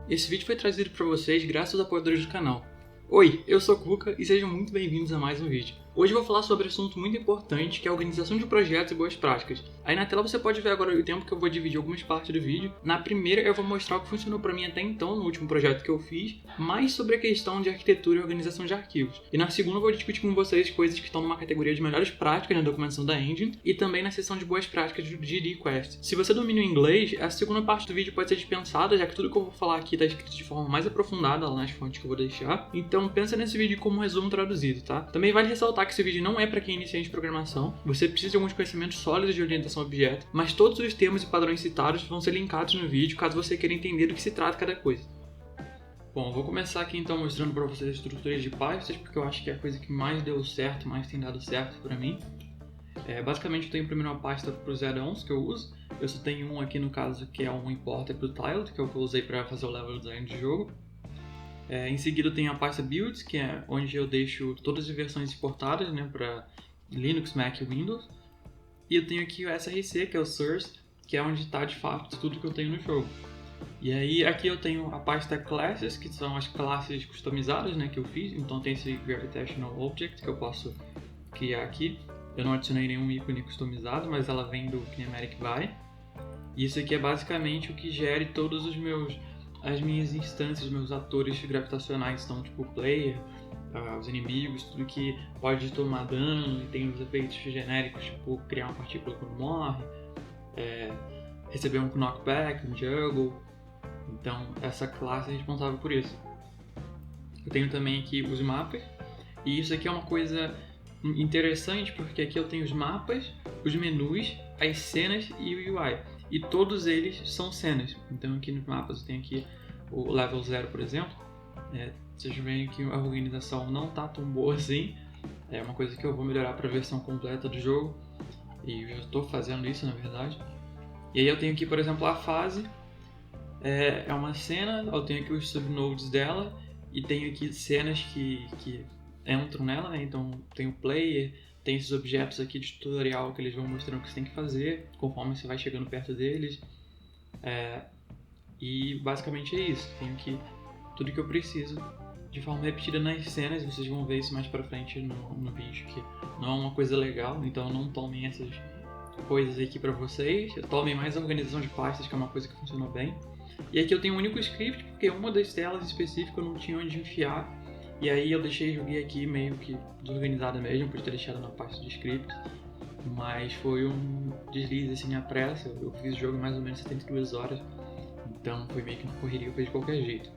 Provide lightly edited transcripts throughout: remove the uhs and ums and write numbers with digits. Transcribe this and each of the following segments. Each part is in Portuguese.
Esse vídeo foi trazido para vocês graças aos apoiadores do canal. Oi, eu sou o Kuka e sejam muito bem-vindos a mais um vídeo. Hoje eu vou falar sobre um assunto muito importante, que é a organização de projetos e boas práticas. Aí na tela você pode ver agora o tempo que eu vou dividir algumas partes do vídeo. Na primeira eu vou mostrar o que funcionou para mim até então, no último projeto que eu fiz, mais sobre a questão de arquitetura e organização de arquivos. E na segunda eu vou discutir com vocês coisas que estão numa categoria de melhores práticas na documentação da engine e também na seção de boas práticas de request. Se você domina o inglês, a segunda parte do vídeo pode ser dispensada, já que tudo que eu vou falar aqui está escrito de forma mais aprofundada lá nas fontes que eu vou deixar. Então pensa nesse vídeo como um resumo traduzido, tá? Também vale ressaltar que esse vídeo não é para quem é iniciante de programação. Você precisa de alguns conhecimentos sólidos de orientação a objeto, mas todos os termos e padrões citados vão ser linkados no vídeo caso você queira entender do que se trata cada coisa. Bom, eu vou começar aqui então mostrando para vocês as estruturas de pastas, porque eu acho que é a coisa que mais deu certo, mais tem dado certo para mim. Basicamente eu tenho primeiro uma pasta para os add-ons que eu uso. Eu só tenho um aqui no caso que é um importer para o tiled, que é o que eu usei para fazer o level design de jogo. Em seguida eu tenho a pasta builds, que é onde eu deixo todas as versões exportadas, né, para Linux, Mac e Windows. E eu tenho aqui o SRC, que é o source, que é onde está de fato tudo que eu tenho no jogo. E aí aqui eu tenho a pasta classes, que são as classes customizadas, né, que eu fiz. Então tem esse gravitational object que eu posso criar aqui. Eu não adicionei nenhum ícone customizado, mas ela vem do Kinematic By. E isso aqui é basicamente o que gere todos as minhas instâncias, os meus atores gravitacionais, então tipo o player, os inimigos, tudo que pode tomar dano e tem os efeitos genéricos, tipo criar uma partícula quando morre, receber um knockback, um juggle. Então essa classe é responsável por isso. Eu tenho também aqui os mapas, e isso aqui é uma coisa interessante porque aqui eu tenho os mapas, os menus, as cenas e o UI. E todos eles são cenas. Então aqui nos mapas eu tenho aqui o level 0, por exemplo. Vocês veem que a organização não está tão boa assim. É uma coisa que eu vou melhorar para a versão completa do jogo. E eu já estou fazendo isso, na verdade. E aí eu tenho aqui, por exemplo, a fase. É uma cena, eu tenho aqui os subnodes dela. E tenho aqui cenas que entram nela, né? Então tem o player. Tem esses objetos aqui de tutorial que eles vão mostrando o que você tem que fazer conforme você vai chegando perto deles. E basicamente é isso. Tenho aqui tudo que eu preciso de forma repetida nas cenas. Vocês vão ver isso mais pra frente no vídeo, que não é uma coisa legal. Então não tomem essas coisas aqui pra vocês. Tomem mais a organização de pastas, que é uma coisa que funciona bem. E aqui eu tenho um único script, porque uma das telas específicas eu não tinha onde enfiar. E aí eu joguei aqui meio que desorganizada mesmo, por ter deixado na pasta de scripts. Mas foi um deslize assim à pressa. Eu fiz o jogo em mais ou menos 72 horas. Então foi meio que uma correria, eu fiz de qualquer jeito.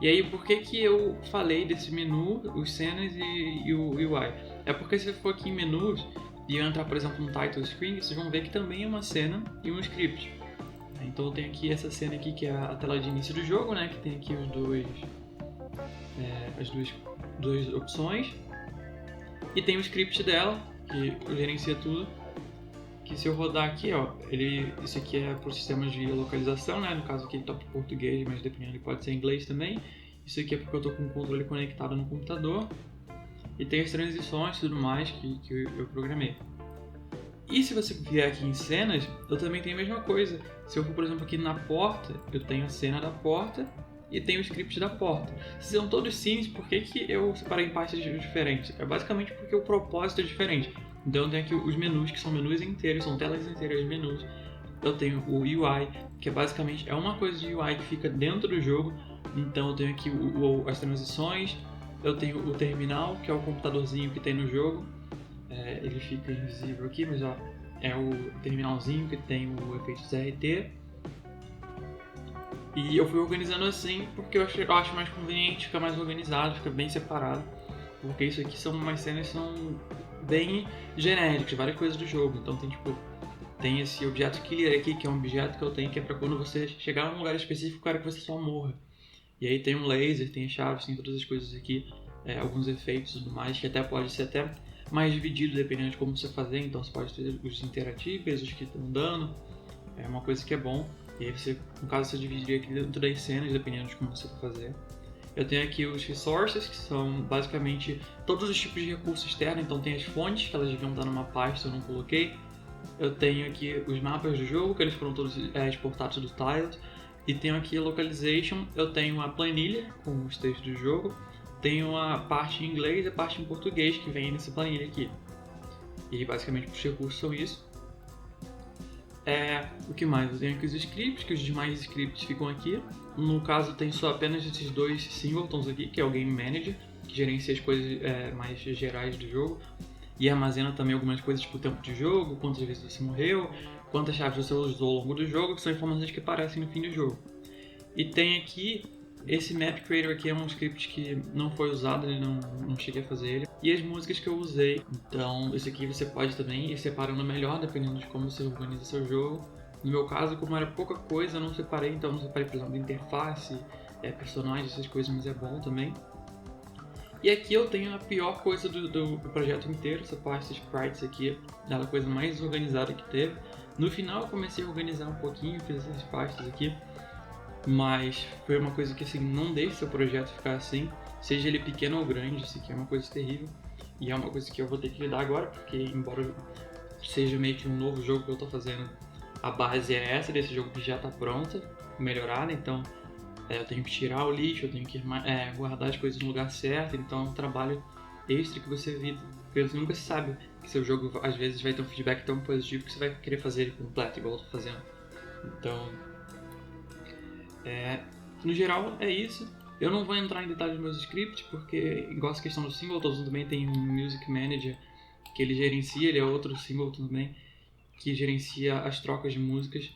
E aí por que eu falei desse menu, os cenas e o UI? É porque se eu for aqui em menus e eu entrar, por exemplo, no title screen, vocês vão ver que também é uma cena e um script. Então eu tenho aqui essa cena aqui que é a tela de início do jogo, né? Que tem aqui as duas opções. E tem o script dela, que gerencia tudo. Que se eu rodar aqui, ó, isso aqui é para o sistema de localização, né? No caso aqui ele está para português, mas dependendo ele pode ser em inglês também. Isso aqui é porque eu estou com o controle conectado no computador. E tem as transições e tudo mais que eu programei. E se você vier aqui em cenas, eu também tenho a mesma coisa. Se eu for, por exemplo, aqui na porta, eu tenho a cena da porta e tenho o script da porta. Se são todos scenes, por que eu separei em pastas diferentes? É basicamente porque o propósito é diferente. Então eu tenho aqui os menus, que são menus inteiros, são telas inteiras de menus. Eu tenho o UI, que basicamente é uma coisa de UI que fica dentro do jogo. Então eu tenho aqui as transições, eu tenho o terminal, que é o computadorzinho que tem no jogo. Ele fica invisível aqui, mas ó, é o terminalzinho que tem o efeito ZRT. E eu fui organizando assim porque eu acho mais conveniente, fica mais organizado, fica bem separado. Porque isso aqui são umas cenas que são bem genéricas, várias coisas do jogo. Então tem esse objeto killer aqui, que é um objeto que eu tenho que é pra quando você chegar num lugar específico, cara, que você só morra. E aí tem um laser, tem chaves, tem todas as coisas aqui, alguns efeitos e tudo mais, que até pode ser até mais dividido dependendo de como você fazer. Então você pode ter os interativos, os que estão dando, é uma coisa que é bom. E aí você, no caso, você dividiria aqui dentro das cenas, dependendo de como você for fazer. Eu tenho aqui os resources, que são basicamente todos os tipos de recursos externos. Então tem as fontes, que elas deviam estar numa pasta, eu não coloquei. Eu tenho aqui os mapas do jogo, que eles foram todos exportados do Tiled. E tenho aqui a Localization, eu tenho a planilha com os textos do jogo, tenho a parte em inglês e a parte em português que vem nessa planilha aqui. E basicamente os recursos são isso. O que mais? Eu tenho aqui os scripts, que os demais scripts ficam aqui. No caso tem só apenas esses dois singletons aqui, que é o Game Manager, que gerencia as coisas mais gerais do jogo. E armazena também algumas coisas tipo o tempo de jogo, quantas vezes você morreu, quantas chaves você usou ao longo do jogo, que são informações que aparecem no fim do jogo. E tem aqui esse Map Creator aqui, é um script que não foi usado, não cheguei a fazer ele. E as músicas que eu usei. Então esse aqui você pode também ir separando melhor, dependendo de como você organiza seu jogo. No meu caso, como era pouca coisa, eu não separei, então não separei, por exemplo, interface, personagens, essas coisas, mas é bom também. E aqui eu tenho a pior coisa do projeto inteiro, essa parte de sprites aqui, a coisa mais desorganizada que teve. No final eu comecei a organizar um pouquinho, fiz essas pastas aqui, mas foi uma coisa que assim, não deixe seu projeto ficar assim, seja ele pequeno ou grande, isso aqui é uma coisa terrível. E é uma coisa que eu vou ter que lidar agora, porque embora seja meio que um novo jogo que eu estou fazendo, a base é essa desse jogo que já está pronta, melhorada, então eu tenho que tirar o lixo, eu tenho que guardar as coisas no lugar certo, então é um trabalho extra que você evita, porque você nunca sabe que seu jogo às vezes vai ter um feedback tão positivo que você vai querer fazer ele completo, igual eu estou fazendo. Então, no geral é isso. Eu não vou entrar em detalhes nos meus scripts, porque igual essa questão do singleton, também tem um Music Manager que ele gerencia, ele é outro singleton também, que gerencia as trocas de músicas.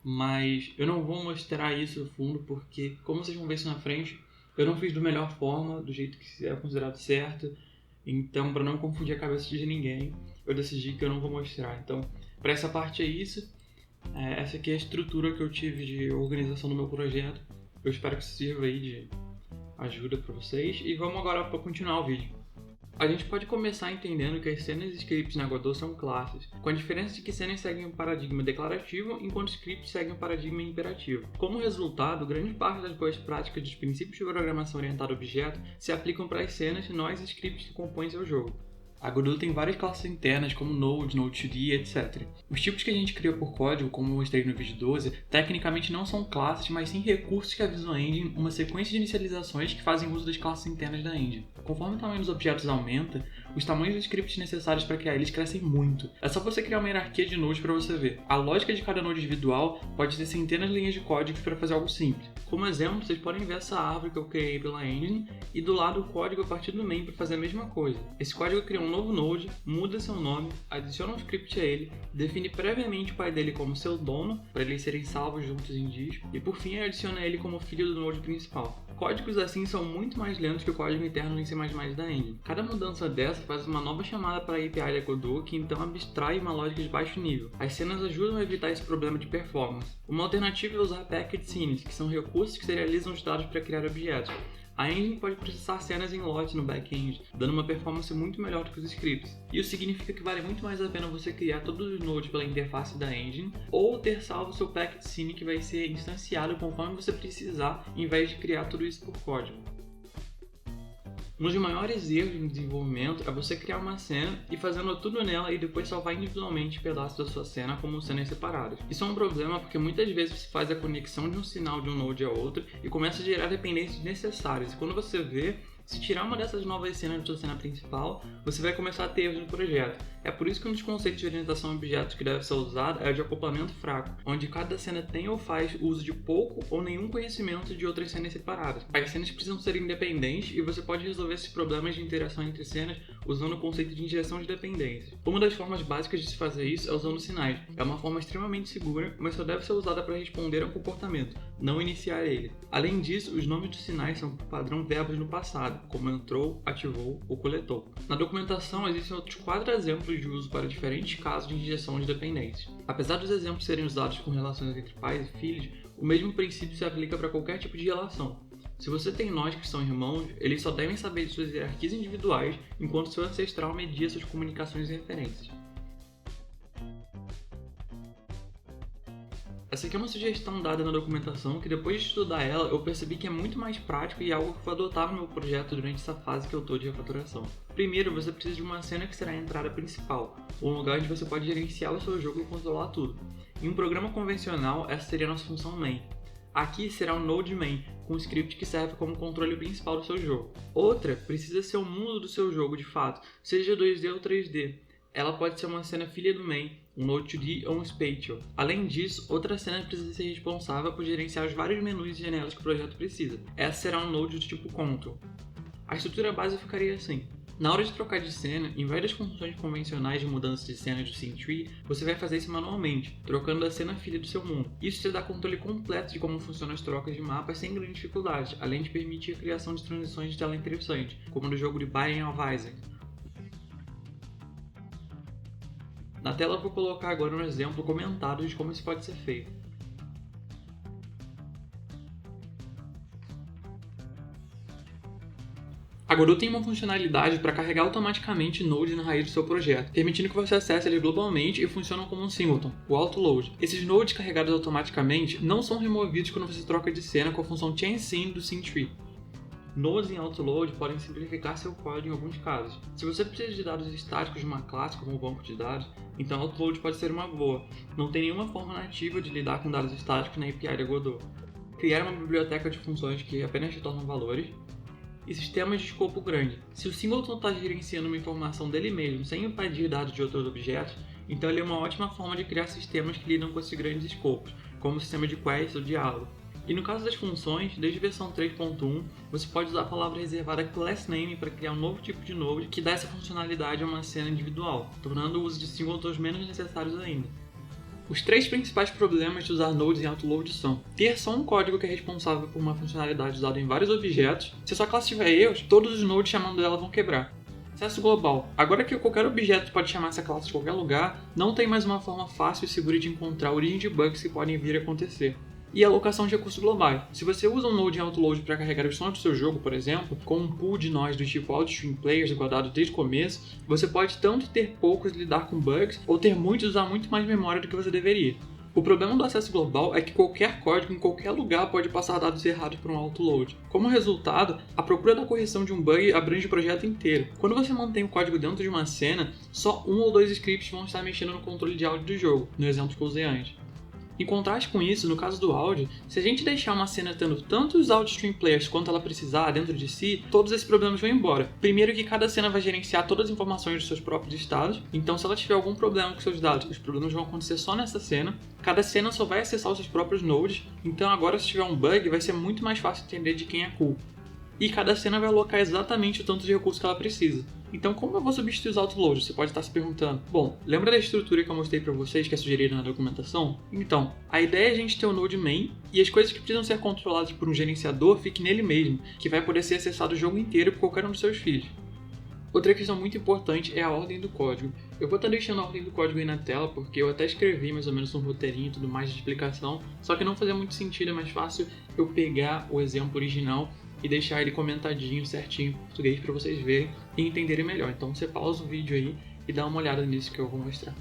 Mas eu não vou mostrar isso no fundo, porque como vocês vão ver isso na frente, eu não fiz da melhor forma, do jeito que é considerado certo. Então, para não confundir a cabeça de ninguém, eu decidi que eu não vou mostrar. Então, para essa parte é isso. Essa aqui é a estrutura que eu tive de organização do meu projeto. Eu espero que isso sirva aí de ajuda para vocês. E vamos agora para continuar o vídeo. A gente pode começar entendendo que as cenas e scripts na Godot são classes, com a diferença de que cenas seguem um paradigma declarativo, enquanto scripts seguem um paradigma imperativo. Como resultado, grande parte das boas práticas dos princípios de programação orientada a objeto se aplicam para as cenas, nós e scripts que compõem seu jogo. A Godot tem várias classes internas, como Node, Node2D, etc. Os tipos que a gente cria por código, como eu mostrei no vídeo 12, tecnicamente não são classes, mas sim recursos que avisam a engine uma sequência de inicializações que fazem uso das classes internas da engine. Conforme o tamanho dos objetos aumenta, os tamanhos dos scripts necessários para criar eles crescem muito. É só você criar uma hierarquia de nodes para você ver. A lógica de cada node individual pode ter centenas de linhas de código para fazer algo simples. Como exemplo, vocês podem ver essa árvore que eu criei pela engine e do lado o código a partir do main para fazer a mesma coisa. Esse código cria um novo node, muda seu nome, adiciona um script a ele, define previamente o pai dele como seu dono, para eles serem salvos juntos em disco, e por fim adiciona ele como filho do node principal. Códigos assim são muito mais lentos que o código interno em C++ da engine. Cada mudança dessa faz uma nova chamada para a API da Godot, que então abstrai uma lógica de baixo nível. As cenas ajudam a evitar esse problema de performance. Uma alternativa é usar packed scenes, que são recursos que serializam os dados para criar objetos. A engine pode processar cenas em lote no back-end, dando uma performance muito melhor do que os scripts. Isso significa que vale muito mais a pena você criar todos os nodes pela interface da engine, ou ter salvo seu packed scene que vai ser instanciado conforme você precisar, em vez de criar tudo isso por código. Um dos maiores erros no desenvolvimento é você criar uma cena e fazendo tudo nela e depois salvar individualmente pedaços da sua cena como cenas separadas. Isso é um problema porque muitas vezes você faz a conexão de um sinal de um node a outro e começa a gerar dependências desnecessárias. E quando você vê, se tirar uma dessas novas cenas da sua cena principal, você vai começar a ter erros no projeto. É por isso que um dos conceitos de orientação a objetos que deve ser usado é o de acoplamento fraco, onde cada cena tem ou faz uso de pouco ou nenhum conhecimento de outras cenas separadas. As cenas precisam ser independentes e você pode resolver esses problemas de interação entre cenas usando o conceito de injeção de dependências. Uma das formas básicas de se fazer isso é usando sinais. É uma forma extremamente segura, mas só deve ser usada para responder a um comportamento, não iniciar ele. Além disso, os nomes dos sinais são por padrão verbos no passado, como entrou, ativou ou coletou. Na documentação existem outros 4 exemplos de uso para diferentes casos de injeção de dependências. Apesar dos exemplos serem usados com relações entre pais e filhos, o mesmo princípio se aplica para qualquer tipo de relação. Se você tem nós que são irmãos, eles só devem saber de suas hierarquias individuais, enquanto seu ancestral media suas comunicações e referências. Essa aqui é uma sugestão dada na documentação que depois de estudar ela eu percebi que é muito mais prático e algo que vou adotar no meu projeto durante essa fase que eu estou de refatoração. Primeiro, você precisa de uma cena que será a entrada principal, um lugar onde você pode gerenciar o seu jogo e controlar tudo. Em um programa convencional, essa seria a nossa função main. Aqui será o Node Main, com um script que serve como controle principal do seu jogo. Outra precisa ser o mundo do seu jogo de fato, seja 2D ou 3D. Ela pode ser uma cena filha do main, um Node 2D ou um Spatial. Além disso, outra cena precisa ser responsável por gerenciar os vários menus e janelas que o projeto precisa. Essa será um Node do tipo Control. A estrutura base ficaria assim. Na hora de trocar de cena, em vez das funções convencionais de mudança de cena do Scene Tree, você vai fazer isso manualmente, trocando a cena filha do seu mundo. Isso te dá controle completo de como funcionam as trocas de mapas sem grande dificuldade, além de permitir a criação de transições de tela interessantes, como no jogo de Binding of Isaac. Na tela eu vou colocar agora um exemplo comentado de como isso pode ser feito. A Godot tem uma funcionalidade para carregar automaticamente nodes na raiz do seu projeto, permitindo que você acesse eles globalmente e funcionam como um singleton, o autoload. Esses nodes carregados automaticamente não são removidos quando você troca de cena com a função chain_scene do Scene Tree. Nodes em autoload podem simplificar seu código em alguns casos. Se você precisa de dados estáticos de uma classe como um banco de dados, então autoload pode ser uma boa. Não tem nenhuma forma nativa de lidar com dados estáticos na API da Godot. Criar uma biblioteca de funções que apenas retornam valores. E sistemas de escopo grande. Se o singleton está gerenciando uma informação dele mesmo sem invadir dados de outros objetos, então ele é uma ótima forma de criar sistemas que lidam com esses grandes escopos, como o sistema de quest ou diálogo. E no caso das funções, desde a versão 3.1, você pode usar a palavra reservada className para criar um novo tipo de node que dá essa funcionalidade a uma cena individual, tornando o uso de singletons menos necessários ainda. Os três principais problemas de usar nodes em autoload são ter só um código que é responsável por uma funcionalidade usada em vários objetos. Se a sua classe tiver erros, todos os nodes chamando ela vão quebrar. Acesso global. Agora que qualquer objeto pode chamar essa classe de qualquer lugar, não tem mais uma forma fácil e segura de encontrar a origem de bugs que podem vir a acontecer. E alocação de recursos globais. Se você usa um node em autoload para carregar os sons do seu jogo, por exemplo, com um pool de nós do tipo Outstream Players guardado desde o começo, você pode tanto ter poucos e lidar com bugs, ou ter muitos e usar muito mais memória do que você deveria. O problema do acesso global é que qualquer código em qualquer lugar pode passar dados errados para um autoload. Como resultado, a procura da correção de um bug abrange o projeto inteiro. Quando você mantém o código dentro de uma cena, só um ou dois scripts vão estar mexendo no controle de áudio do jogo, no exemplo que eu usei antes. Em contraste com isso, no caso do áudio, se a gente deixar uma cena tendo tanto os Outstream Players quanto ela precisar dentro de si, todos esses problemas vão embora. Primeiro que cada cena vai gerenciar todas as informações dos seus próprios estados, então se ela tiver algum problema com seus dados, os problemas vão acontecer só nessa cena. Cada cena só vai acessar os seus próprios nodes, então agora se tiver um bug vai ser muito mais fácil entender de quem é a culpa. E cada cena vai alocar exatamente o tanto de recurso que ela precisa. Então, como eu vou substituir os autoloads? Você pode estar se perguntando. Bom, lembra da estrutura que eu mostrei para vocês, que é sugerida na documentação? Então, a ideia é a gente ter o node main e as coisas que precisam ser controladas por um gerenciador fiquem nele mesmo, que vai poder ser acessado o jogo inteiro por qualquer um dos seus filhos. Outra questão muito importante é a ordem do código. Eu vou estar deixando a ordem do código aí na tela, porque eu até escrevi mais ou menos um roteirinho e tudo mais de explicação, só que não fazia muito sentido, é mais fácil eu pegar o exemplo original e deixar ele comentadinho, certinho em português para vocês verem e entenderem melhor. Então você pausa o vídeo aí e dá uma olhada nisso que eu vou mostrar.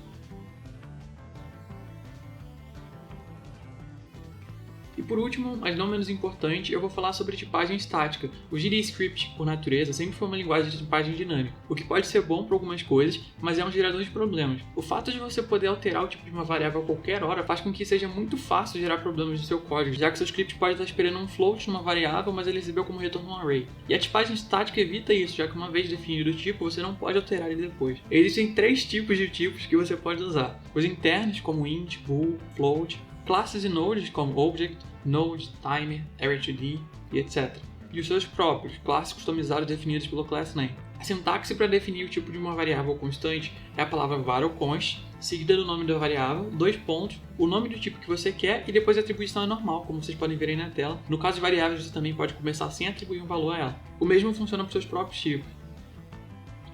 E por último, mas não menos importante, eu vou falar sobre tipagem estática. O GDScript, por natureza, sempre foi uma linguagem de tipagem dinâmica, o que pode ser bom para algumas coisas, mas é um gerador de problemas. O fato de você poder alterar o tipo de uma variável a qualquer hora faz com que seja muito fácil gerar problemas no seu código, já que seu script pode estar esperando um float numa variável, mas ele recebeu como retorno um array. E a tipagem estática evita isso, já que uma vez definido o tipo, você não pode alterar ele depois. Existem três tipos de tipos que você pode usar. Os internos, como int, bool, float, classes e nodes, como object, node, timer, array2d e etc. E os seus próprios, classes customizados definidos pelo className. A sintaxe para definir o tipo de uma variável constante é a palavra var ou const, seguida do nome da variável, 2 pontos, o nome do tipo que você quer e depois a atribuição é normal, como vocês podem ver aí na tela. No caso de variáveis, você também pode começar sem atribuir um valor a ela. O mesmo funciona para os seus próprios tipos.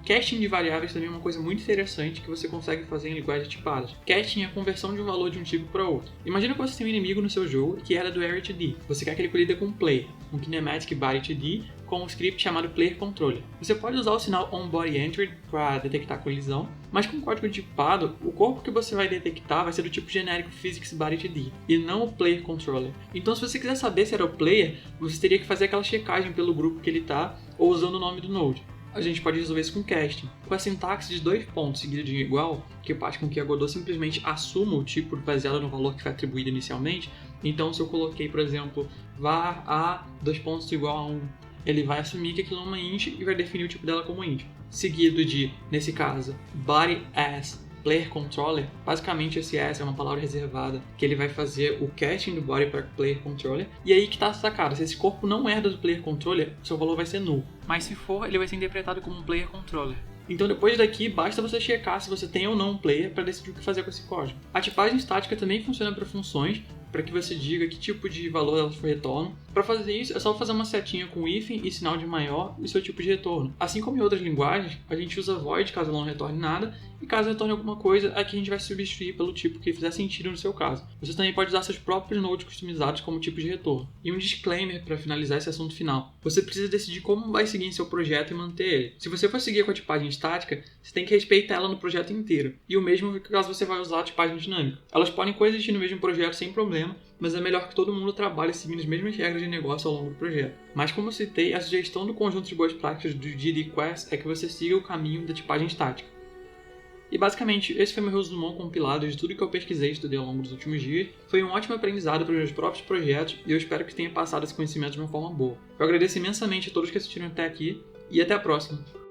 Casting de variáveis também é uma coisa muito interessante que você consegue fazer em linguagens tipadas. Casting é a conversão de um valor de um tipo para outro. Imagina que você tem um inimigo no seu jogo que era do array2d. Você quer que ele colida com um player, um kinematic body2d com um script chamado player controller. Você pode usar o sinal onBodyEntered para detectar colisão, mas com código tipado, o corpo que você vai detectar vai ser do tipo genérico physicsBody2d e não o player controller. Então, se você quiser saber se era o player, você teria que fazer aquela checagem pelo grupo que ele está ou usando o nome do node. a gente pode resolver isso com casting. Com a sintaxe de 2 pontos seguidos de igual, que faz com que a Godot simplesmente assuma o tipo baseado no valor que foi atribuído inicialmente. Então, se eu coloquei, por exemplo, var a 2 pontos igual a 1, ele vai assumir que aquilo é uma int e vai definir o tipo dela como int. Seguido de, nesse caso, body as player controller. Basicamente, esse as é uma palavra reservada que ele vai fazer o casting do body para player controller. E aí que tá a sacada: se esse corpo não herda do player controller, seu valor vai ser null. Mas se for, ele vai ser interpretado como um player controller. Então depois daqui, basta você checar se você tem ou não um player para decidir o que fazer com esse código. A tipagem estática também funciona para funções, para que você diga que tipo de valor elas retornam. Para fazer isso, é só fazer uma setinha com hífen e sinal de maior e seu tipo de retorno. Assim como em outras linguagens, a gente usa void caso ela não retorne nada, e caso retorne alguma coisa, aqui a gente vai substituir pelo tipo que fizer sentido no seu caso. Você também pode usar seus próprios nodes customizados como tipo de retorno. E um disclaimer para finalizar esse assunto final: você precisa decidir como vai seguir em seu projeto e manter ele. Se você for seguir com a tipagem estática, você tem que respeitar ela no projeto inteiro. E o mesmo caso você vai usar a tipagem dinâmica. Elas podem coexistir no mesmo projeto sem problema, mas é melhor que todo mundo trabalhe seguindo as mesmas regras de negócio ao longo do projeto. Mas como citei, a sugestão do conjunto de boas práticas do GDQuest é que você siga o caminho da tipagem estática. E basicamente, esse foi meu resumão compilado de tudo que eu pesquisei e estudei ao longo dos últimos dias. Foi um ótimo aprendizado para os meus próprios projetos e eu espero que tenha passado esse conhecimento de uma forma boa. Eu agradeço imensamente a todos que assistiram até aqui e até a próxima!